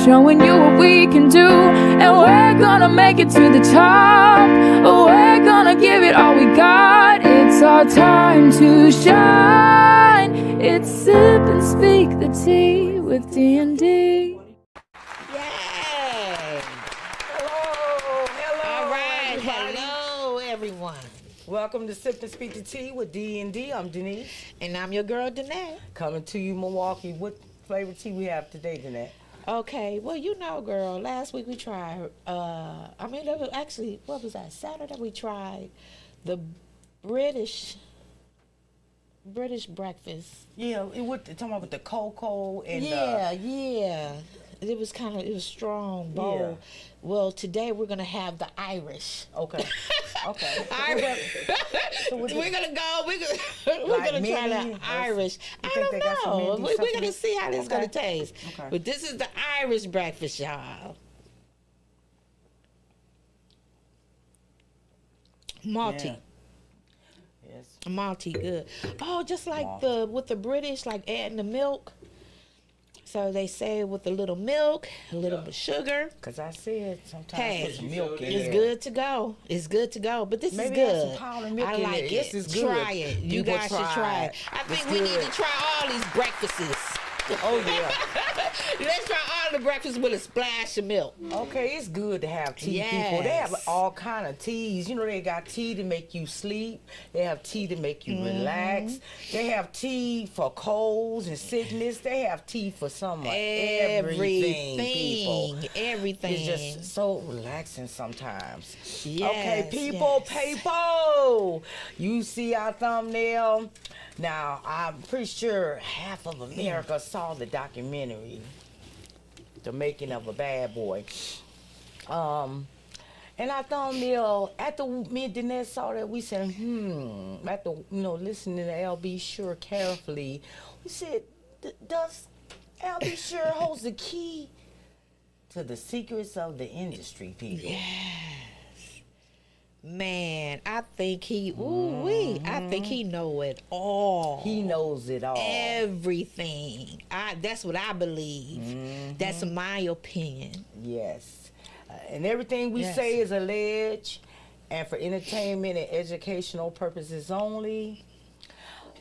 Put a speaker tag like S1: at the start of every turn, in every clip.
S1: showing you what we can do. And we're gonna make it to the top. We're gonna give it all we got. It's our time to shine. It's Sip and Speak the Tea with D&D.
S2: Yay!
S3: Hello.
S2: All right,
S3: everybody.
S2: hello everyone.
S3: Welcome to Sip and Speak the Tea with D&D. I'm Denise.
S2: And I'm your girl, Danae.
S3: Coming to you, Milwaukee. What flavor tea we have today, Danae?
S2: Okay, well, you know, girl, last week we tried, that was actually, what was that, Saturday we tried the British breakfast.
S3: Yeah, talking about with the cocoa and
S2: Yeah. It was strong, bold.
S3: Yeah.
S2: Well, today we're going to have the Irish.
S3: Okay. So
S2: We're gonna try
S3: Like
S2: the
S3: Minnie,
S2: Irish.
S3: you
S2: I
S3: think
S2: don't
S3: they got some
S2: know.
S3: Minnie
S2: We're
S3: something?
S2: gonna see how this is gonna taste.
S3: Okay.
S2: But this is the Irish breakfast, y'all. Malty.
S3: Yeah. Yes.
S2: Malty, good. Oh, just like
S3: Malty.
S2: with the British, like adding the milk. So they say with a little milk, a little bit of sugar.
S3: Because I said sometimes
S2: Hey,
S3: put some milk in
S2: it's
S3: there.
S2: good to go. It's good to go. But this
S3: Maybe
S2: is
S3: add
S2: good.
S3: some powdered milk
S2: I
S3: in
S2: like
S3: there.
S2: it.
S3: This is good.
S2: Try it. You
S3: People
S2: guys should try it. I think
S3: It's
S2: we need
S3: good.
S2: to try all these breakfasts.
S3: Oh, yeah.
S2: Let's try all the breakfasts with a splash of milk.
S3: Okay, it's good to have tea,
S2: Yes.
S3: people. They have all kind of teas. You know, they got tea to make you sleep. They have tea to make you relax. They have tea for colds and sickness. They have tea for some everything, people.
S2: Everything.
S3: It's just so relaxing sometimes.
S2: Yes,
S3: Okay, people. You see our thumbnail. Now, I'm pretty sure half of America saw the documentary, The Making of a Bad Boy. And our thumbnail, after me and Danette saw that, we said, after, listening to LB Shure carefully, we said, does LB Shure holds the key to the secrets of the industry, people?
S2: Man, I think I think he know it all.
S3: He knows it all.
S2: Everything. That's what I believe. That's my opinion.
S3: Yes. And everything we
S2: Yes.
S3: say is alleged and for entertainment and educational purposes only.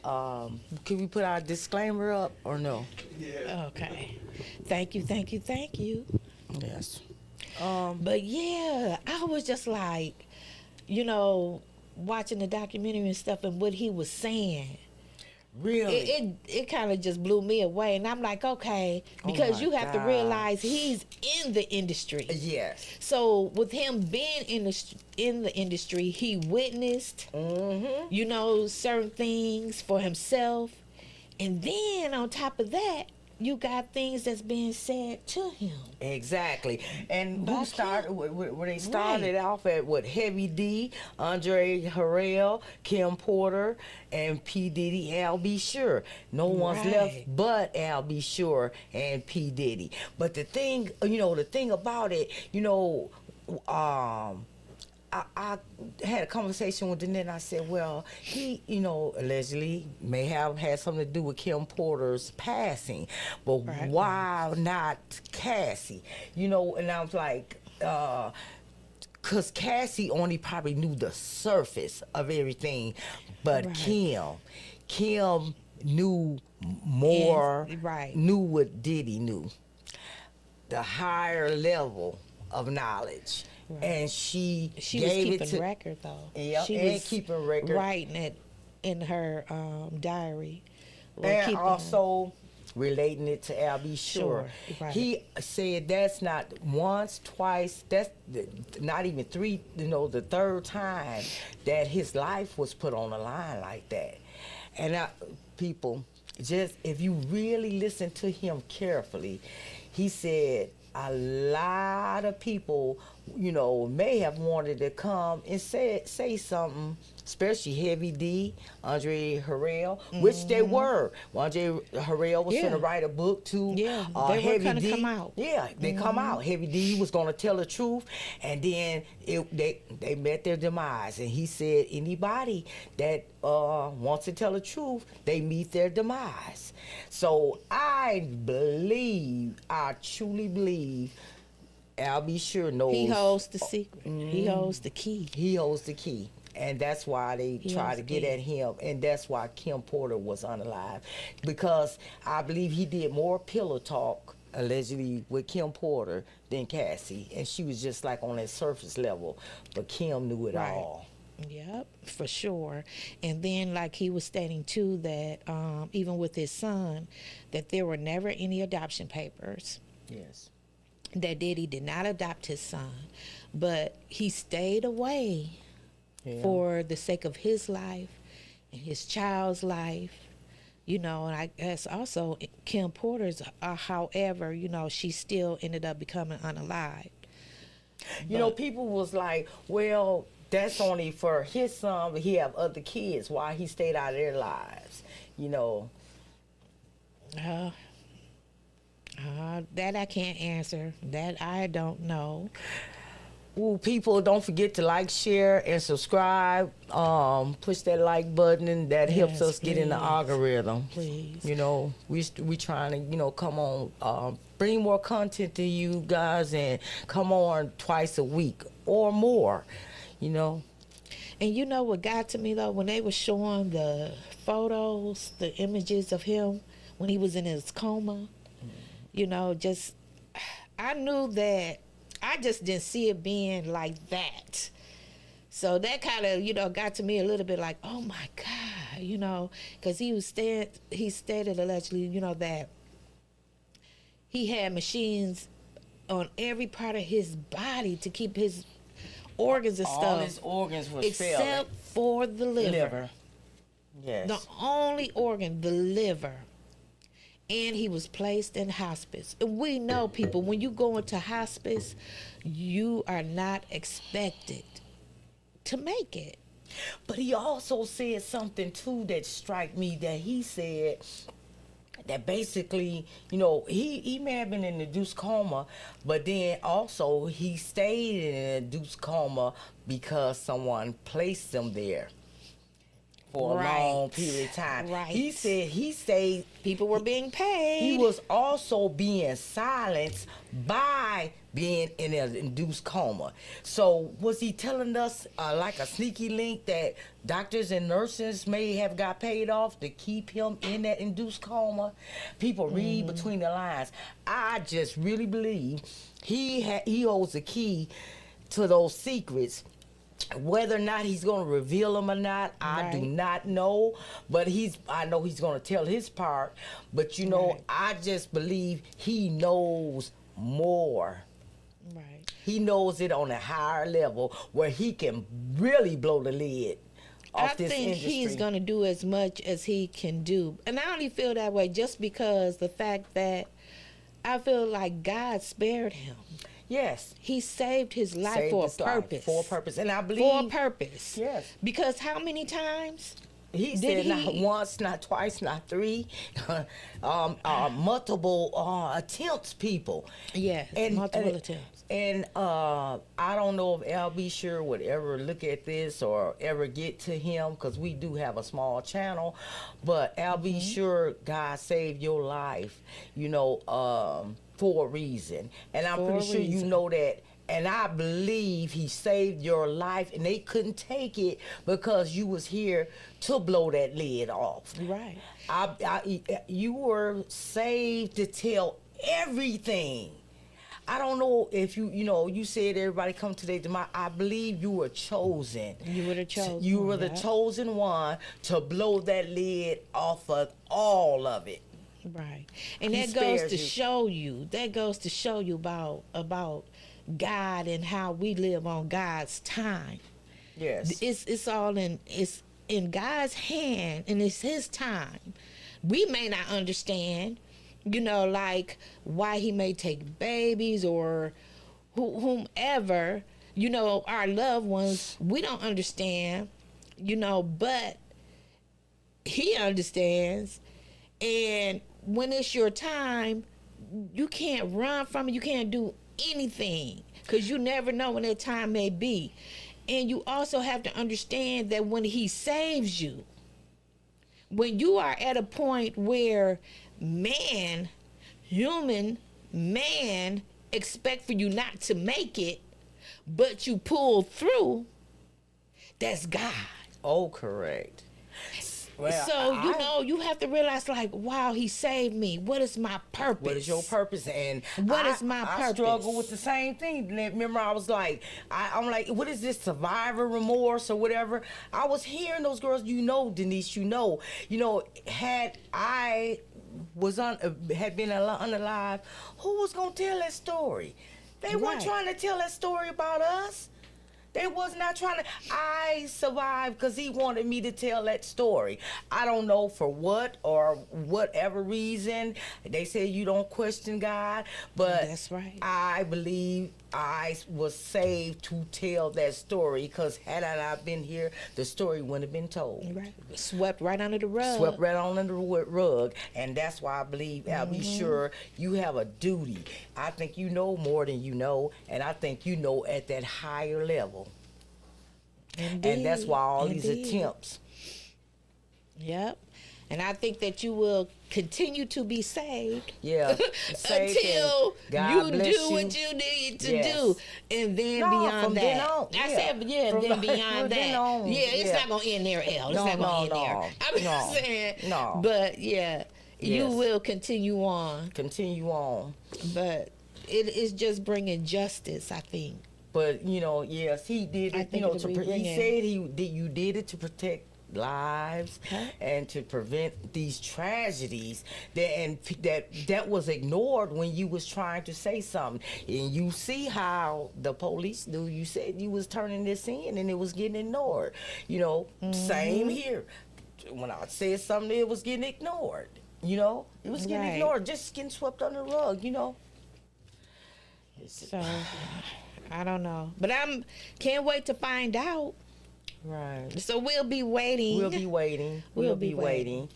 S3: Can we put our disclaimer up or no?
S2: Okay. Thank you.
S3: Yes.
S2: But yeah, I was just like, watching the documentary and stuff and what he was saying.
S3: Really?
S2: It kind of just blew me away. And I'm like, okay, because
S3: my
S2: you have to
S3: God.
S2: realize he's in the industry.
S3: Yes.
S2: So with him being in the industry, he witnessed, certain things for himself. And then on top of that, you got things that's being said to him.
S3: Exactly. And
S2: By
S3: who started, where they started
S2: Right.
S3: off at Heavy D, Andre Harrell, Kim Porter, and P. Diddy, Al B. Shure. No one's
S2: Right.
S3: left but Al B. Shure and P. Diddy. But the thing about it, I had a conversation with Danette and I said, well, he, allegedly may have had something to do with Kim Porter's passing, but why not Cassie? And I was like, because Cassie only probably knew the surface of everything, but
S2: Right.
S3: Kim knew more,
S2: Right.
S3: knew what Diddy knew, the higher level of knowledge.
S2: Right.
S3: And she
S2: Was
S3: gave
S2: keeping
S3: it to
S2: record though.
S3: Yep,
S2: She
S3: and
S2: was
S3: keeping record.
S2: writing it in her diary. Or
S3: and
S2: keeping-
S3: also relating it to Al B. Sure.
S2: Sure, right.
S3: He said that's not once, twice, that's not even three, the third time that his life was put on the line like that. And people, just if you really listen to him carefully, he said a lot of people may have wanted to come and say something, especially Heavy D, Andre Harrell, which they were. Andre Harrell was going to write a book too.
S2: Yeah, they were
S3: Heavy
S2: gonna
S3: D,
S2: come out.
S3: Yeah, they come out. Heavy D was going to tell the truth, and then they met their demise. And he said, anybody that wants to tell the truth, they meet their demise. So I truly believe Al B Shure knows.
S2: He holds the secret. He holds the key.
S3: He holds the key. And that's why they try to get at him. And that's why Kim Porter was unalive. Because I believe he did more pillow talk, allegedly, with Kim Porter than Cassie. And she was just like on that surface level. But Kim knew it all.
S2: Yep, for sure. And then, like he was stating too, that even with his son, that there were never any adoption papers.
S3: Yes.
S2: That Diddy did not adopt his son, but he stayed away for the sake of his life and his child's life. And I guess also Kim Porter's, however, she still ended up becoming unalive.
S3: People was like, well, that's only for his son, but he have other kids. Why he stayed out of their lives,
S2: That I can't answer. That I don't know.
S3: Ooh, people, don't forget to like, share, and subscribe. Push that like button, and that helps us get in the algorithm.
S2: Please.
S3: We trying to, come on, bring more content to you guys, and come on twice a week or more, And
S2: what got to me, though, when they were showing the photos, the images of him when he was in his coma, I knew that I just didn't see it being like that. So that kind of, got to me a little bit like, oh my God, because he stated allegedly, that he had machines on every part of his body to keep his organs and stuff.
S3: All his organs was failing.
S2: Except for the liver.
S3: Yes.
S2: The only organ, the liver. And he was placed in hospice. And we know, people, when you go into hospice, you are not expected to make it.
S3: But he also said something, too, that struck me, that he said that basically, he may have been in a induced coma, but then also he stayed in an induced coma because someone placed him there for a long period of time.
S2: Right.
S3: He said he stayed.
S2: People were being paid.
S3: He was also being silenced by being in an induced coma. So was he telling us like a sneaky link that doctors and nurses may have got paid off to keep him in that induced coma? People read between the lines. I just really believe he holds the key to those secrets. Whether or not he's going to reveal them or not, I do not know. But I know he's going to tell his part. But I just believe he knows more.
S2: Right.
S3: He knows it on a higher level where he can really blow the lid off this industry.
S2: I think he's going to do as much as he can do. And I only feel that way just because the fact that I feel like God spared him.
S3: Yes.
S2: He saved his life for a purpose.
S3: For a purpose. And I believe.
S2: For a purpose.
S3: Yes.
S2: Because how many times?
S3: He said not once, not twice, not three, multiple attempts, people.
S2: Yes, multiple attempts.
S3: And I don't know if Al B Shure would ever look at this or ever get to him, because we do have a small channel. But Al B Shure, God saved your life, for a reason. And I'm pretty sure you know that. And I believe he saved your life, and they couldn't take it because you was here to blow that lid off.
S2: Right.
S3: You were saved to tell everything. I don't know if you said everybody come to their demise. I believe you were chosen.
S2: You were the chosen.
S3: You were the chosen one to blow that lid off of all of it.
S2: Right. And that goes to show you. That goes to show you about God and how we live on God's time.
S3: Yes.
S2: It's all it's in God's hand, and it's his time. We may not understand, like why he may take babies or whomever, you know, our loved ones, we don't understand, you know, but he understands. And when it's your time, you can't run from it. You can't do anything because you never know when that time may be. And you also have to understand that when he saves you, when you are at a point where human man expect for you not to make it, but you pull through, that's God.
S3: Oh, correct. Well,
S2: So, you know, you have to realize, like, wow, he saved me. What is my purpose?
S3: What is your purpose? And
S2: what is my
S3: I
S2: purpose?
S3: struggle with the same thing. Remember, I was like, I'm like, what is this, survivor remorse or whatever? I was hearing those girls, you know, Denise, you know, had I had been unalive, who was gonna tell that story? They weren't trying to tell that story about us. They was not trying to. I survived because he wanted me to tell that story. I don't know for what or whatever reason. They say you don't question God, but
S2: that's right.
S3: I believe I was saved to tell that story because had I not been here, the story wouldn't have been told.
S2: Right. Swept right under the rug.
S3: Swept right on under the rug. And that's why I believe, I'll be sure, you have a duty. I think you know more than you know, and I think you know at that higher level.
S2: Indeed.
S3: And that's why all these attempts.
S2: Yep. And I think that you will continue to be saved.
S3: Yeah.
S2: Until you do
S3: you.
S2: what you need to do. And then beyond that.
S3: Then on,
S2: I said, then beyond that. It's not going to end there, L. It's not going to end there. I'm just saying.
S3: No.
S2: But, you will continue on.
S3: Continue on.
S2: But it is just bringing justice, I think.
S3: But, yes, he did it. He said you did it to protect lives and to prevent these tragedies that was ignored when you was trying to say something. And you see how the police do. You said you was turning this in and it was getting ignored. Same here. When I said something, it was getting ignored. It was getting ignored, just getting swept under the rug.
S2: So I don't know, but can't wait to find out.
S3: Right.
S2: So we'll be waiting.
S3: We'll be waiting.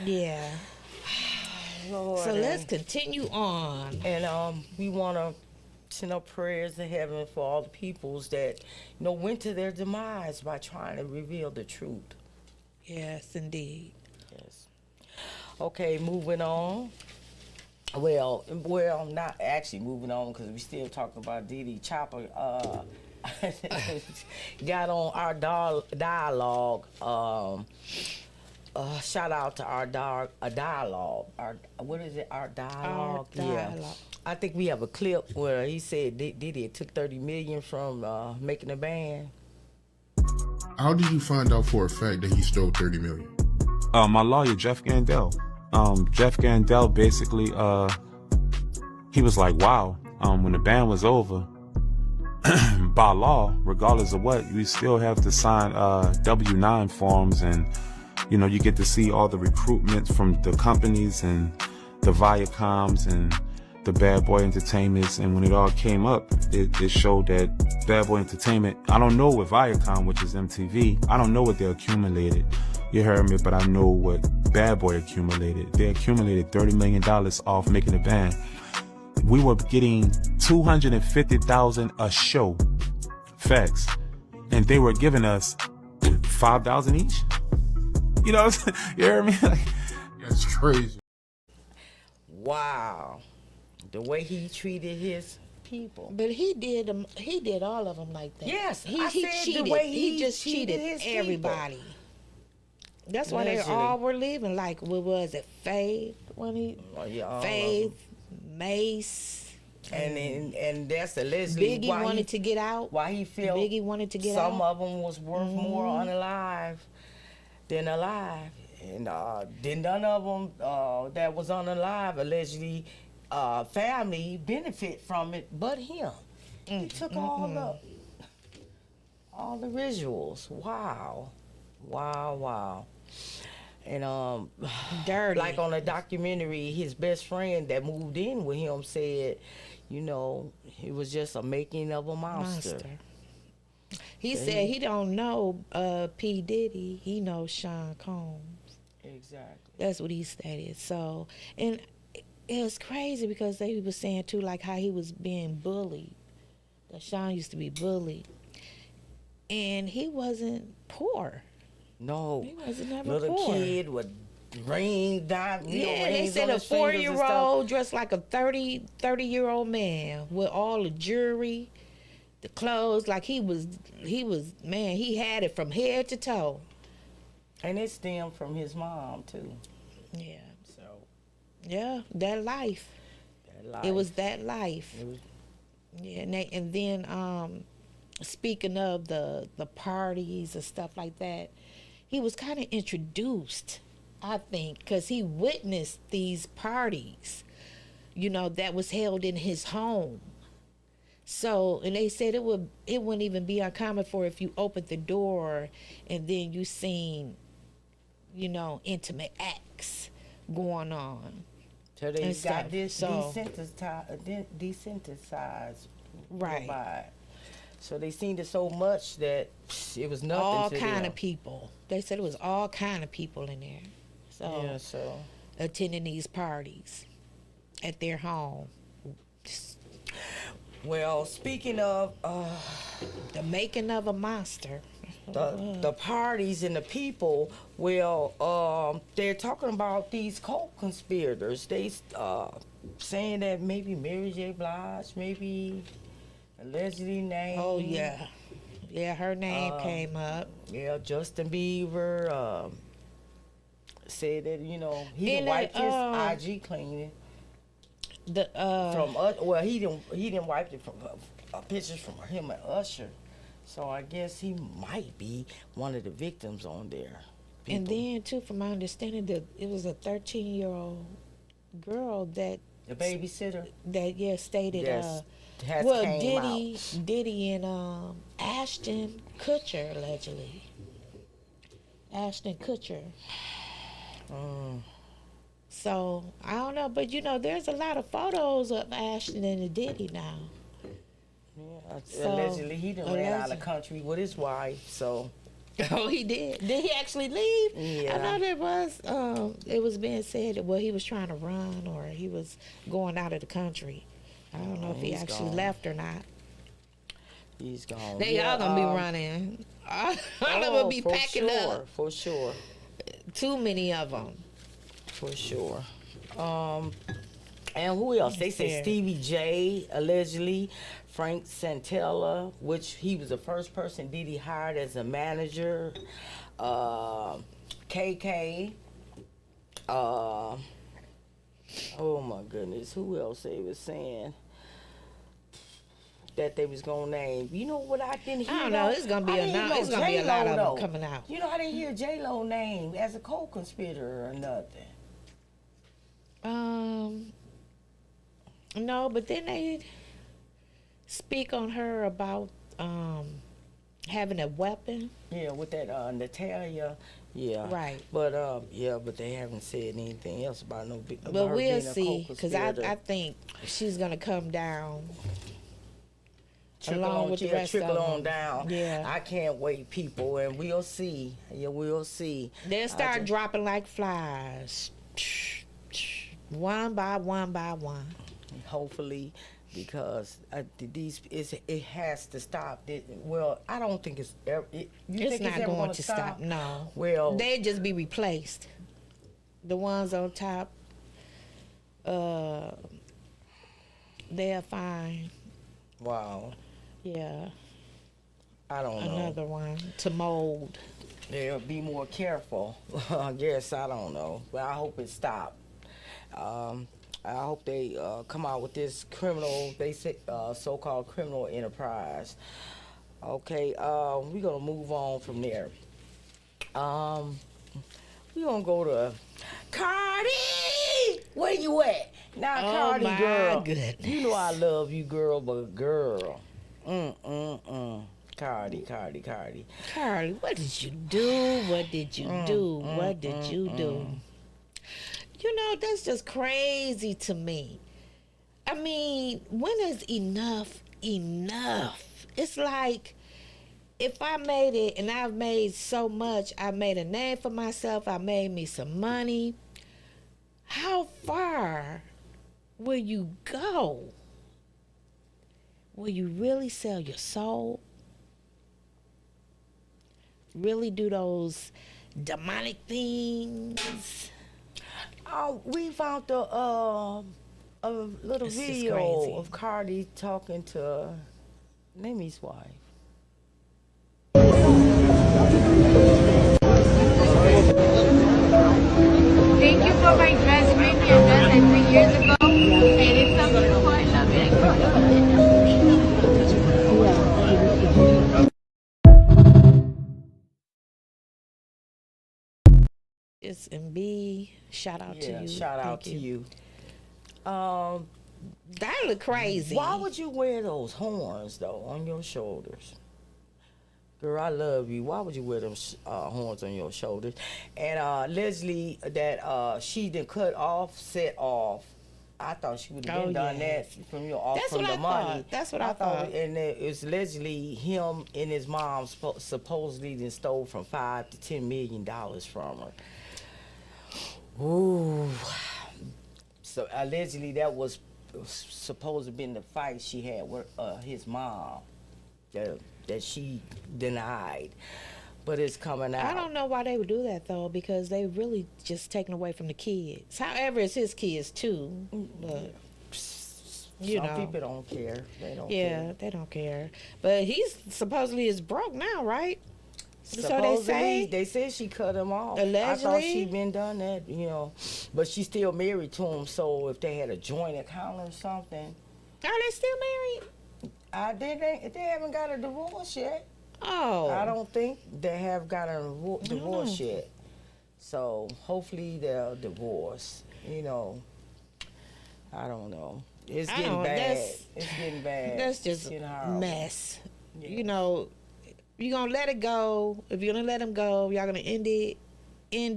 S2: Yeah.
S3: Lord,
S2: so let's continue on.
S3: And we want to send up prayers to heaven for all the peoples that went to their demise by trying to reveal the truth.
S2: Yes, indeed.
S3: Yes. Okay, moving on. Well, not actually moving on because we still talking about Didi Chopper. Got on our dialogue. Shout out to our dialogue. What is it? Our dialogue. Yeah. I think we have a clip where he said Diddy took $30 million from making a band.
S4: How did you find out for a fact that he stole $30 million?
S5: My lawyer, Jeff Gandel. Jeff Gandel basically, he was like, wow, when the band was over, by law, regardless of what, you still have to sign W-9 forms, and you get to see all the recruitment from the companies and the Viacoms and the Bad Boy Entertainments. And when it all came up, it showed that Bad Boy Entertainment, I don't know what Viacom, which is MTV, I don't know what they accumulated. You heard me, but I know what Bad Boy accumulated. They accumulated $30 million off making a band. We were getting $250,000 a show, facts, and they were giving us $5,000 each. You know what I'm saying? You heard me?
S4: That's crazy.
S3: Wow, the way he treated his people.
S2: But he did all of them like that.
S3: Yes,
S2: he
S3: said
S2: cheated.
S3: The way
S2: he just cheated
S3: his
S2: everybody.
S3: People.
S2: That's why they all were leaving. Like, what was it? Faith when he Faith, Mace,
S3: and that's allegedly
S2: Biggie wanted to get out.
S3: Why he felt
S2: Biggie wanted to get out.
S3: Some of them was worth more unalive than alive, and then none of them that was unalive allegedly family benefit from it, but him. He took all the rituals. Wow. And
S2: Dirty.
S3: like on a documentary, his best friend that moved in with him said, it was just a making of a monster.
S2: He said he don't know P. Diddy. He knows Sean Combs.
S3: Exactly.
S2: That's what he stated. So, and it was crazy because they was saying too, like how he was being bullied. That Sean used to be bullied, and he wasn't poor.
S3: No,
S2: He wasn't never
S3: little
S2: poor.
S3: kid with rings down.
S2: Yeah, they said a 4-year-old dressed like a 30-year-old man with all the jewelry, the clothes. Like he was, man, he had it from head to toe.
S3: And it stemmed from his mom too.
S2: Yeah.
S3: So
S2: Yeah, that life. It was that life.
S3: It was,
S2: Yeah, and then speaking of the parties and stuff like that, he was kind of introduced, I think, because he witnessed these parties, that was held in his home. So, and they said it wouldn't even be uncommon for if you opened the door and then you seen, intimate acts going on.
S3: so they
S2: and
S3: got
S2: stuff.
S3: this
S2: So-
S3: desensitized.
S2: Right.
S3: By it. So they seen it so much that it was nothing
S2: All
S3: to
S2: kind
S3: them.
S2: of people. They said it was all kind of people in there. So
S3: Yeah, so.
S2: attending these parties at their home.
S3: Well, speaking of
S2: The making of a monster.
S3: the parties and the people, well, they're talking about these cult conspirators. They saying that maybe Mary J. Blige, maybe allegedly named.
S2: Oh yeah. Yeah, her name came up.
S3: Yeah, Justin Bieber said that he didn't
S2: And
S3: wipe
S2: that,
S3: his IG clean
S2: The
S3: from well he didn't wipe it from pictures from him and Usher, so I guess he might be one of the victims on there.
S2: and
S3: People.
S2: then too, from my understanding, that it was a 13-year-old girl that
S3: The babysitter.
S2: stated
S3: Yes, has
S2: well,
S3: came out.
S2: Diddy and Ashton Kutcher allegedly. Ashton Kutcher. So I don't know, but there's a lot of photos of Ashton and Diddy now.
S3: Yeah,
S2: So,
S3: allegedly he done ran out of the
S2: alleged-
S3: country with his wife. So
S2: Oh, he did. Did he actually leave?
S3: Yeah.
S2: I know there was. It was being said that he was trying to run or he was going out of the country. I don't know if he
S3: he's
S2: actually
S3: gone.
S2: left or not.
S3: he's gone.
S2: They all gonna be running. All of them be
S3: for
S2: packing
S3: sure,
S2: up.
S3: for sure.
S2: Too many of them.
S3: For sure. And who else? They say
S2: Yeah.
S3: Stevie J, allegedly. Frank Santella, which he was the first person Diddy hired as a manager. KK. Oh my goodness. Who else they was saying that they was gonna name? You know what I didn't hear?
S2: I don't know.
S3: though?
S2: It's gonna be
S3: I didn't hear
S2: it's gonna be a lot of them
S3: though.
S2: coming out.
S3: You know, I didn't hear J-Lo name as a co-conspirator or nothing.
S2: No, but then they speak on her about having a weapon.
S3: Yeah, with that Natalia. Yeah.
S2: Right.
S3: But but they haven't said anything else about no big.
S2: But
S3: about her
S2: we'll
S3: being a
S2: see, because
S3: co-conspirator.
S2: I think she's gonna come down
S3: Trickle
S2: along
S3: on,
S2: with the
S3: yeah,
S2: rest
S3: trickle
S2: of
S3: on
S2: them.
S3: down.
S2: Yeah.
S3: I can't wait, people, and we'll see. Yeah, we'll see.
S2: They'll start
S3: just-
S2: dropping like flies, one by one by one.
S3: Hopefully, because it has to stop. Well, I don't think it's ever. You
S2: It's
S3: think
S2: not
S3: ever
S2: going
S3: gonna
S2: to stop. No.
S3: Well,
S2: They'd just be replaced. The ones on top, they're fine.
S3: wow.
S2: Yeah,
S3: I don't know.
S2: another one to mold.
S3: They'll be more careful. I guess, I don't know, but I hope it stopped. I hope they come out with this criminal, they say so-called criminal enterprise. Okay, we're gonna move on from there. We're gonna go to Cardi. Where you at? Now,
S2: Oh,
S3: Cardi,
S2: my
S3: girl.
S2: goodness.
S3: You know I love you, girl, but girl, Cardi.
S2: Carly, what did you do? What did you do? What did you do? You know, that's just crazy to me. I mean, when is enough enough? It's like, if I made it and I've made so much, I made a name for myself, I made me some money. How far will you go? Will you really sell your soul? Really do those demonic things?
S3: We found a little
S2: This is
S3: video
S2: crazy.
S3: of Cardi talking to Nemi's wife.
S1: Thank you for my dress. You made me a dress like 3 years ago. And it's so beautiful. I love it.
S2: It's MB. Shout out to you.
S3: Shout out
S2: Thank
S3: to you.
S2: That look crazy.
S3: Why would you wear those horns though on your shoulders? Girl, I love you. Why would you wear them horns on your shoulders? And Leslie, that she done set off. I thought she would have been done that from off
S2: That's
S3: from
S2: what
S3: the
S2: I
S3: money.
S2: thought. That's what I thought.
S3: And it's Leslie, him and his mom supposedly then stole from $5 to $10 million from her. Ooh. So allegedly that was supposed to have been the fight she had with his mom that she denied. But it's coming out.
S2: I don't know why they would do that though, because they really just taken away from the kids. However, it's his kids too. But
S3: Some people don't care. They don't care.
S2: Yeah, they don't care. But he's supposedly is broke now, right?
S3: Supposedly, they said she cut him off.
S2: Allegedly.
S3: I thought she'd been done that, but she's still married to him. So if they had a joint account or something,
S2: Are they still married?
S3: they haven't got a divorce yet.
S2: Oh.
S3: I don't think they have got a divorce yet. So hopefully they'll divorce. I don't know. It's getting bad. It's getting bad.
S2: That's just a mess.
S3: Yeah.
S2: You're going to let it go. If you're going to let him go, y'all going to end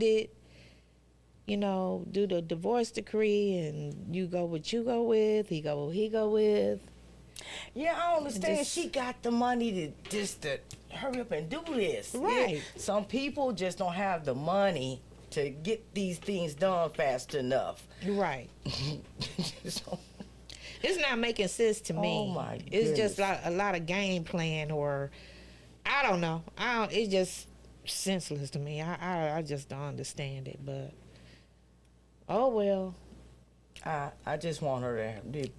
S2: it. Do the divorce decree, and you go what you go with, he go what he go with.
S3: Yeah, I understand. She got the money to hurry up and do this.
S2: Right.
S3: Yeah. Some people just don't have the money to get these things done fast enough.
S2: Right.
S3: So,
S2: It's not making sense to me.
S3: Oh my
S2: It's just
S3: goodness.
S2: like a lot of game plan, or I don't know. It's just senseless to me. I just don't understand it. But oh well.
S3: I just want her to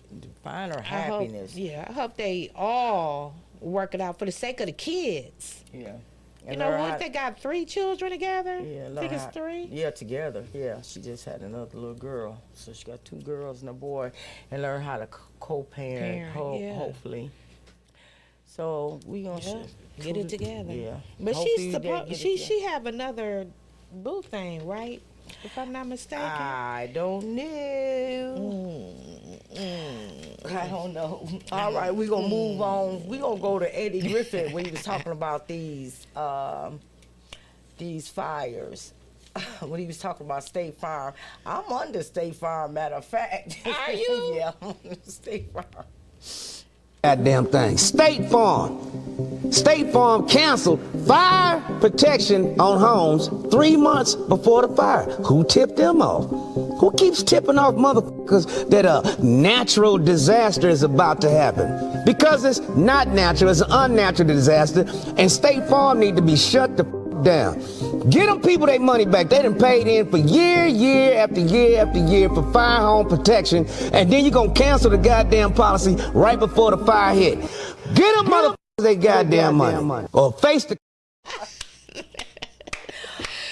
S3: find her happiness.
S2: I hope they all work it out for the sake of the kids.
S3: Yeah.
S2: What, they got 3 children together?
S3: Yeah,
S2: I think it's 3.
S3: Yeah, together. Yeah, she just had another little girl, so she got 2 girls and a boy, and learn how to co-parent. Hopefully. So we gonna
S2: Get it together.
S3: Yeah,
S2: But
S3: hopefully
S2: she have another boo thing, right? If I'm not mistaken.
S3: I don't know. I don't know. All right, we're going to move on. We're going to go to Eddie Griffin when he was talking about these fires. When he was talking about State Farm. I'm under State Farm, matter of fact.
S2: Are you?
S3: Yeah, I'm under State Farm.
S6: Goddamn thing. State Farm. State Farm canceled fire protection on homes 3 months before the fire. Who tipped them off? Who keeps tipping off motherfuckers that a natural disaster is about to happen? Because it's not natural, it's an unnatural disaster, and State Farm need to be shut the down. Get them people their money back. They done paid in for year after year for fire home protection, and then you gonna cancel the goddamn policy right before the fire hit. Get them motherfuckers their goddamn money. Or face the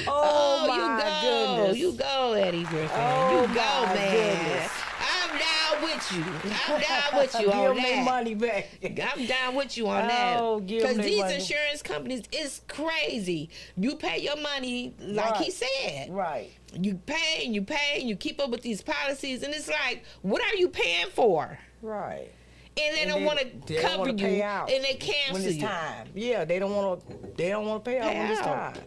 S3: Oh, my
S2: you go.
S3: goodness.
S2: You go, Eddie Griffin.
S3: Oh,
S2: you go,
S3: my
S2: man.
S3: goodness.
S2: I'm down with you. I'm down with you
S3: Give
S2: on
S3: them their
S2: that.
S3: money back.
S2: I'm down with you on
S3: Oh,
S2: that.
S3: give 'em
S2: Because
S3: their
S2: these
S3: money.
S2: insurance companies is crazy. You pay your money like he said.
S3: Right.
S2: You pay and you keep up with these policies, and it's like, what are you paying for?
S3: Right.
S2: and they don't
S3: then
S2: want
S3: they
S2: to
S3: don't
S2: cover
S3: wanna
S2: you,
S3: pay out
S2: and they cancel
S3: when it's
S2: you.
S3: time. Yeah, they don't want to. They don't want to pay out when it's
S2: out.
S3: time.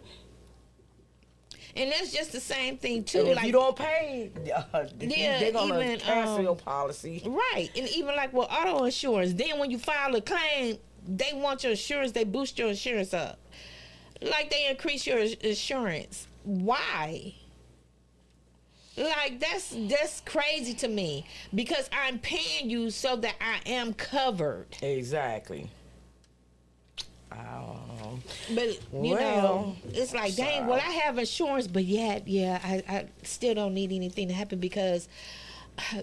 S2: And that's just the same thing too.
S3: And if
S2: like
S3: you don't pay,
S2: Yeah,
S3: they're gonna
S2: even,
S3: cancel your policy.
S2: right, and even like with auto insurance, then when you file a claim, they want your insurance. They boost your insurance up, like they increase your insurance. Why? Like that's crazy to me, because I'm paying you so that I am covered.
S3: Exactly. I don't know.
S2: But you know, it's like, dang, well, I have insurance, but I still don't need anything to happen because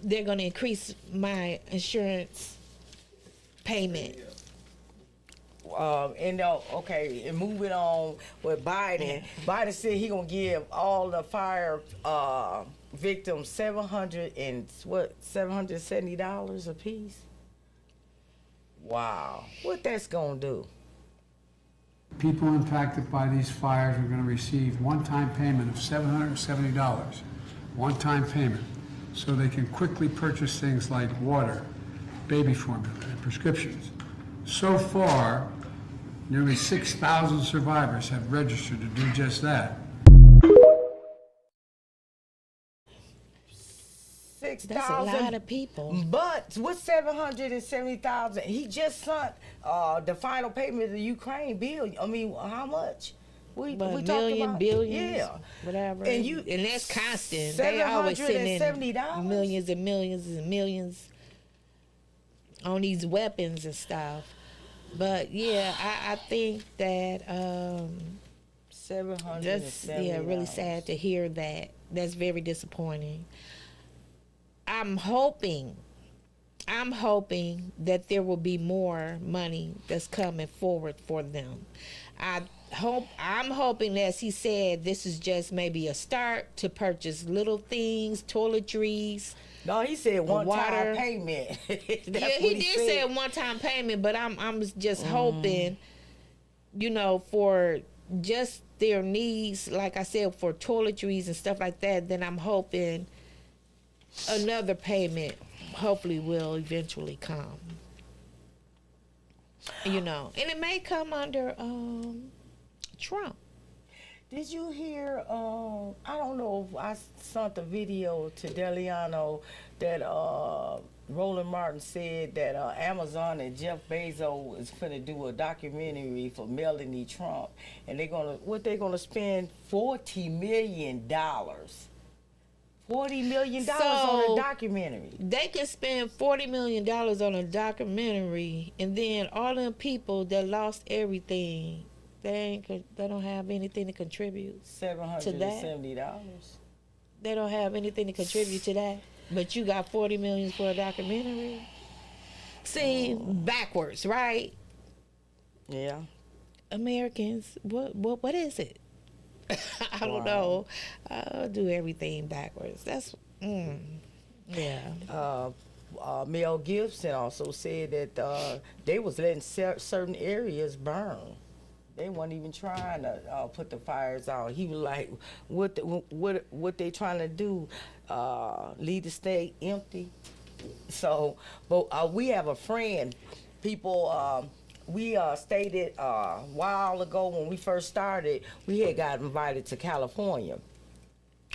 S2: they're gonna increase my insurance payment.
S3: Okay, and moving on with Biden. Biden said he gonna give all the fire victims $770 a piece. Wow, what that's gonna do?
S7: People impacted by these fires are going to receive one-time payment of $770, one-time payment, so they can quickly purchase things like water, baby formula, and prescriptions. So far, nearly 6,000 survivors have registered to do just that.
S3: That's
S2: That's a lot of people.
S3: But with 770,000, he just sent the final payment to Ukraine bill. I mean, how much? We talked
S2: million,
S3: about
S2: billions,
S3: yeah,
S2: whatever.
S3: and
S2: that's constant. They always sending
S3: $770.
S2: millions and millions and millions on these weapons and stuff. But yeah, I think that that's really sad to hear that. That's very disappointing. I'm hoping that there will be more money that's coming forward for them. I'm hoping, as he said, this is just maybe a start to purchase little things, toiletries.
S3: No, he said
S2: water
S3: one-time payment.
S2: Yeah, he did say one-time payment, but I'm just hoping, you know, for just their needs, like I said, for toiletries and stuff like that. Then I'm hoping another payment hopefully will eventually come. You know, and it may come under Trump.
S3: Did you hear, I don't know if I sent the video to Deliano that Roland Martin said that Amazon and Jeff Bezos is going to do a documentary for Melanie Trump, and they're gonna spend $40 million. $40 million on a documentary.
S2: They can spend $40 million on a documentary, and then all them people that lost everything, they don't have anything to contribute
S3: $770.
S2: They don't have anything to contribute to that. But you got $40 million for a documentary. See, backwards, right?
S3: Yeah.
S2: Americans, what is it? I don't know. I'll do everything backwards. That's yeah.
S3: Mel Gibson also said that they was letting certain areas burn. They weren't even trying to put the fires out. He was like, "What they trying to do? Leave the state empty?" So, but we have a friend. People, we stated a while ago when we first started, we had got invited to California,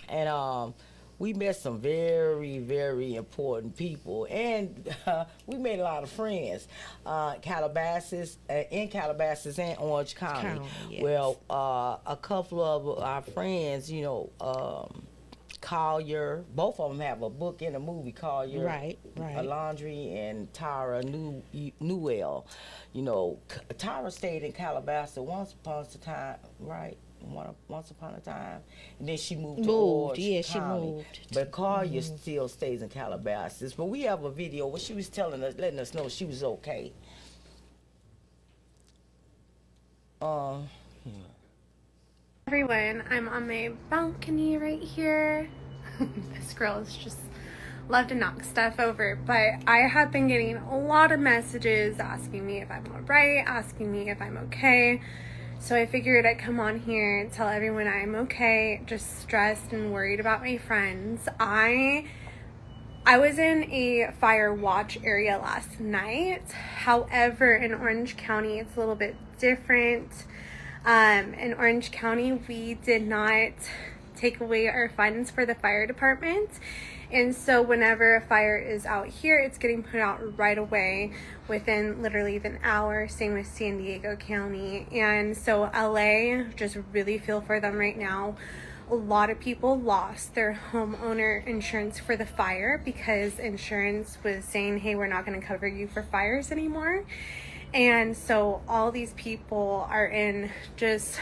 S3: and we met some very, very important people, and we made a lot of friends. Calabasas, in Calabasas and Orange County.
S2: Yes.
S3: Well, a couple of our friends, you know, Collier, both of them have a book and a movie, Collier,
S2: Right.
S3: Laundry, and Tara Newell. You know, Tara stayed in Calabasas once upon a time, right? Once upon a time, and then she moved to Orange County.
S2: She moved.
S3: But Collier still stays in Calabasas. But we have a video where she was telling us, letting us know she was okay.
S8: Everyone, I'm on my balcony right here. This girl is just love to knock stuff over, but I have been getting a lot of messages asking me if I'm alright, asking me if I'm okay. So I figured I'd come on here and tell everyone I'm okay, just stressed and worried about my friends. I I was in a fire watch area last night. However, in Orange County, it's a little bit different. In Orange County, we did not take away our funds for the fire department. And so whenever a fire is out here, it's getting put out right away within literally an hour. Same with San Diego County. And so LA, just really feel for them right now. A lot of people lost their homeowner insurance for the fire because insurance was saying, hey, we're not going to cover you for fires anymore. And so all these people are in just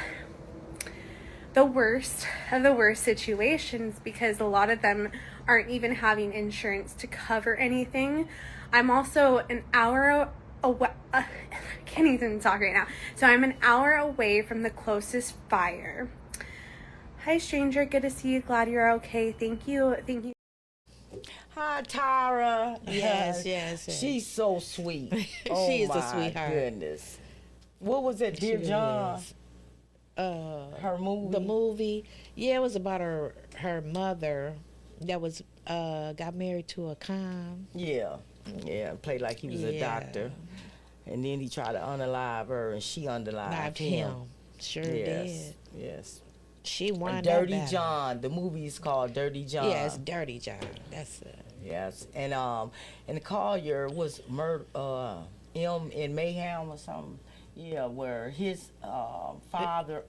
S8: the worst of the worst situations because a lot of them aren't even having insurance to cover anything. I'm also an hour away. I can't even talk right now. So I'm an hour away from the closest fire. Hi, stranger. Good to see you. Glad you're okay. Thank you. Thank you.
S3: Hi, Tara.
S2: Yes.
S3: She's so sweet.
S2: She is a sweetheart.
S3: My goodness. What was that, Dear
S2: She
S3: John?
S2: is.
S3: Her movie.
S2: The movie, yeah, it was about her mother that was got married to a con.
S3: Yeah, played like he was a doctor, and then he tried to unalive her, and she unalived him.
S2: Sure did.
S3: Yes.
S2: She won
S3: Dirty
S2: that battle.
S3: John. The movie is called Dirty John.
S2: Yes, Dirty John. That's it.
S3: Yes, and the Collier was M in Mayhem or something. Yeah, where his father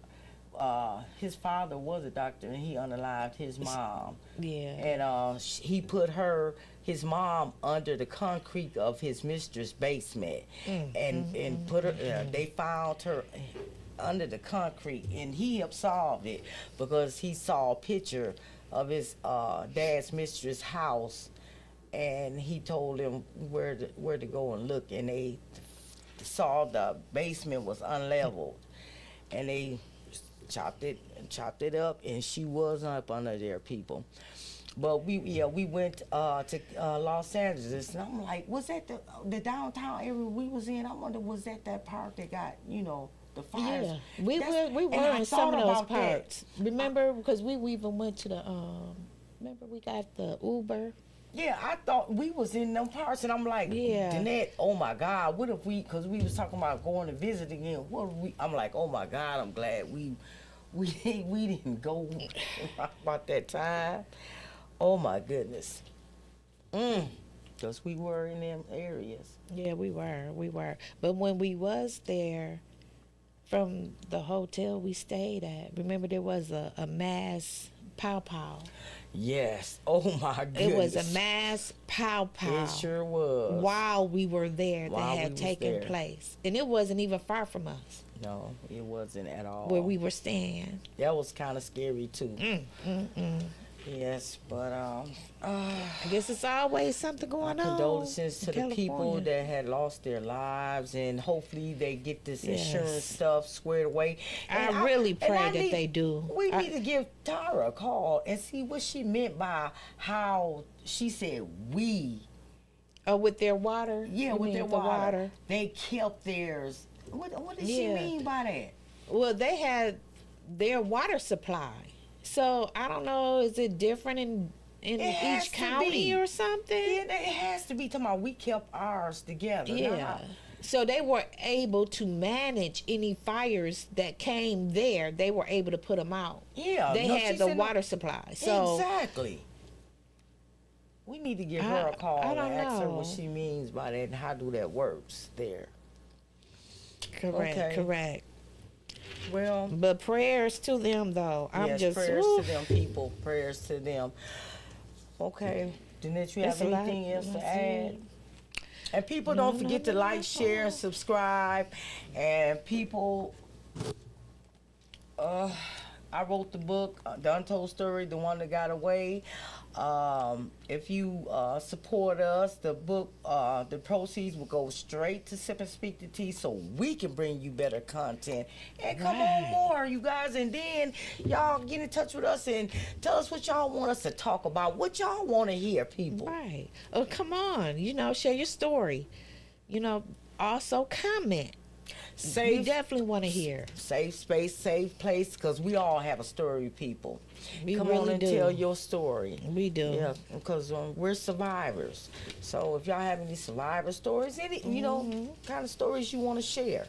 S3: was a doctor and he unalived his mom.
S2: Yeah.
S3: And he put his mom under the concrete of his mistress' basement, and put her. They found her under the concrete, and he absolved it because he saw a picture of his dad's mistress' house, and he told them where to go and look, and they saw the basement was unleveled, and they chopped it up, and she was up under there, people. But we went to Los Angeles, and I'm like, was that the downtown area we was in? I wonder, was that park that got the fires?
S2: Yeah, we were in some of those parks. Remember, because we even went to the remember we got the Uber.
S3: Yeah, I thought we was in them parts, and I'm like, Danette, oh my God, what if because we was talking about going to visit again. What if we? I'm like, oh my God, I'm glad we didn't go about that time. Oh my goodness. Because we were in them areas.
S2: Yeah, we were. But when we was there, from the hotel we stayed at, remember there was a mass pow.
S3: Yes. Oh my goodness.
S2: It was a mass pow.
S3: It sure was.
S2: While we were there, that had taken place. And it wasn't even far from us.
S3: No, it wasn't at all.
S2: Where we were staying.
S3: That was kind of scary too. Yes, but
S2: I guess it's always something going on.
S3: Condolences to the people that had lost their lives, and hopefully they get this insurance stuff squared away. And
S2: I really pray that they do.
S3: We need to give Tara a call and see what she meant by how she said we.
S2: Oh, with their water?
S3: Yeah, with their water. They kept theirs. What did she mean by that?
S2: Well, they had their water supply. So I don't know, is it different in each county or something?
S3: Yeah, it has to be. Talking about we kept ours together.
S2: Yeah. So they were able to manage any fires that came there. They were able to put them out.
S3: Yeah.
S2: They had the water supply. So
S3: exactly. We need to give her a call and ask her what she means by that and how that works there.
S2: Correct.
S3: Well,
S2: but prayers to them, though.
S3: Prayers to them, people. Prayers to them. Okay. Danette, you have anything else to add? And people, don't forget to like, share, and subscribe. And people, I wrote the book, The Untold Story, The One That Got Away. If you support us, the book, the proceeds will go straight to Sip and Speak the Tea so we can bring you better content. And come on more, you guys. And then y'all get in touch with us and tell us what y'all want us to talk about. What y'all want to hear, people.
S2: Right. Oh, come on. Share your story. Also comment. We
S3: safe,
S2: definitely want to hear.
S3: safe space, safe place, because we all have a story, people.
S2: We
S3: Come
S2: really
S3: on and
S2: do.
S3: tell your story.
S2: We do.
S3: Yeah, because we're survivors. So if y'all have any survivor stories, any kind of stories you want to share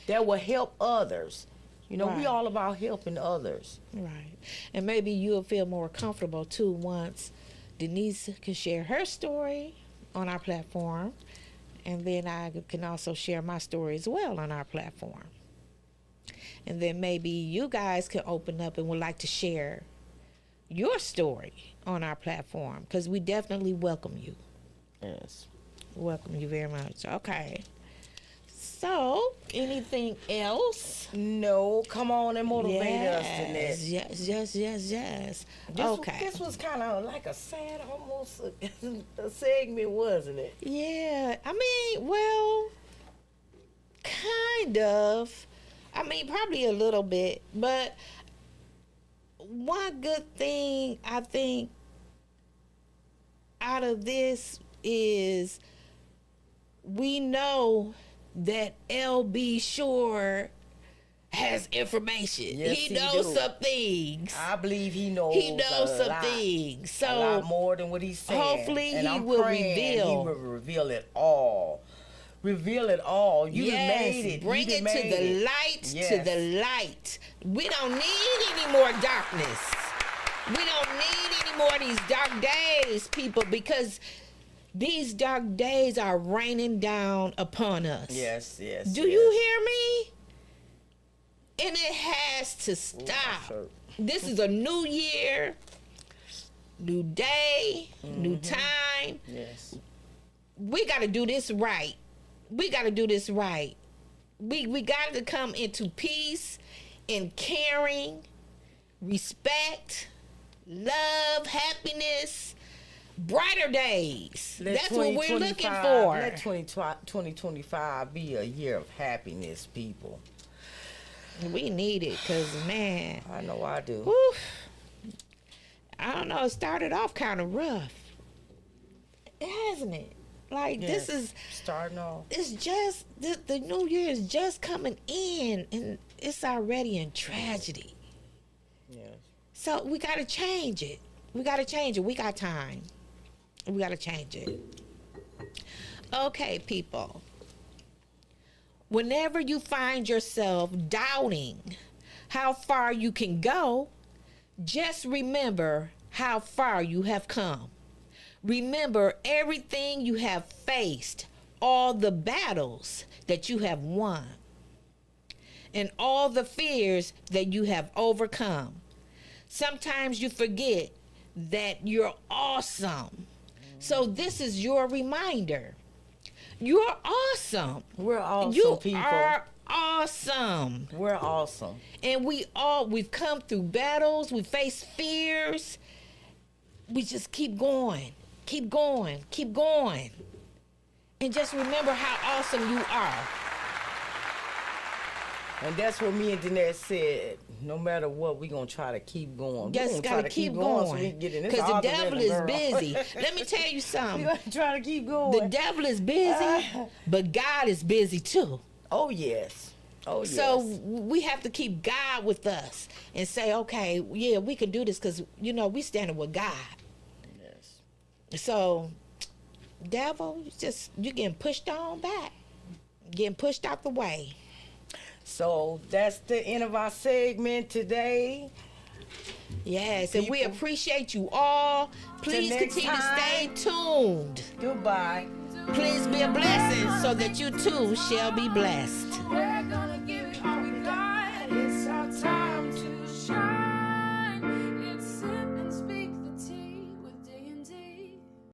S3: that will help others. We
S2: Right.
S3: all about helping others.
S2: Right. And maybe you'll feel more comfortable too once Denise can share her story on our platform. And then I can also share my story as well on our platform. And then maybe you guys can open up and would like to share your story on our platform, because we definitely welcome you.
S3: Yes.
S2: Welcome you very much. Okay. So, anything else?
S3: No, come on and motivate us, Danette.
S2: Yes. Okay.
S3: This was kind of like a sad, almost a segment, wasn't it?
S2: Yeah, I mean, well, kind of. I mean, probably a little bit, but one good thing I think out of this is we know that B Shure has information.
S3: Yes,
S2: he
S3: he
S2: knows
S3: do.
S2: some things.
S3: I believe he knows.
S2: He knows
S3: a
S2: some
S3: lot,
S2: things.
S3: a
S2: So
S3: lot more than what he's saying.
S2: hopefully
S3: And
S2: he
S3: I'm
S2: will
S3: praying
S2: reveal.
S3: He will reveal it all. Reveal it all. You done made it.
S2: Bring
S3: You
S2: it
S3: done
S2: to
S3: made
S2: the
S3: it.
S2: light, to
S3: Yes.
S2: the light. We don't need any more darkness. We don't need any more of these dark days, people, because these dark days are raining down upon us.
S3: Yes.
S2: Do you hear me? And it has to stop.
S3: shirt.
S2: This is a new year, new day, new time.
S3: Yes.
S2: We got to do this right. We got to do this right. We got to come into peace and caring, respect, love, happiness, brighter days. That's what we're looking for.
S3: Let 2025 be a year of happiness, people.
S2: We need it because, man,
S3: I know I do.
S2: whew, I don't know, it started off kind of rough. Hasn't it? Like,
S3: Yes.
S2: this is,
S3: Starting off.
S2: it's just, the new year is just coming in and it's already in tragedy.
S3: Yes.
S2: So we got to change it. We got to change it. We got time. We got to change it. Okay, people. Whenever you find yourself doubting how far you can go, just remember how far you have come. Remember everything you have faced, all the battles that you have won, and all the fears that you have overcome. Sometimes you forget that you're awesome. So this is your reminder. You're awesome.
S3: We're awesome,
S2: You
S3: people.
S2: are awesome.
S3: We're awesome.
S2: And we've come through battles, we faced fears. We just keep going. Keep going. Keep going. And just remember how awesome you are.
S3: And that's what me and Danette said. No matter what, we're going to try to keep going.
S2: Just
S3: got
S2: gotta keep going.
S3: so we can get in this
S2: Because the
S3: argument,
S2: devil is
S3: girl.
S2: busy. Let me tell you
S3: We're
S2: something.
S3: going to try to keep
S2: The
S3: going.
S2: devil is busy, but God is busy too.
S3: Oh, yes. Oh, yes.
S2: So we have to keep God with us and say, okay, yeah, we can do this because, we standing with God.
S3: Yes.
S2: So, devil, you're getting pushed on back, getting pushed out the way.
S3: So that's the end of our segment today.
S2: Yes, and we appreciate you all. Please
S3: next
S2: continue to stay
S3: time.
S2: tuned.
S3: Goodbye.
S2: Please be a blessing so that you too shall be blessed.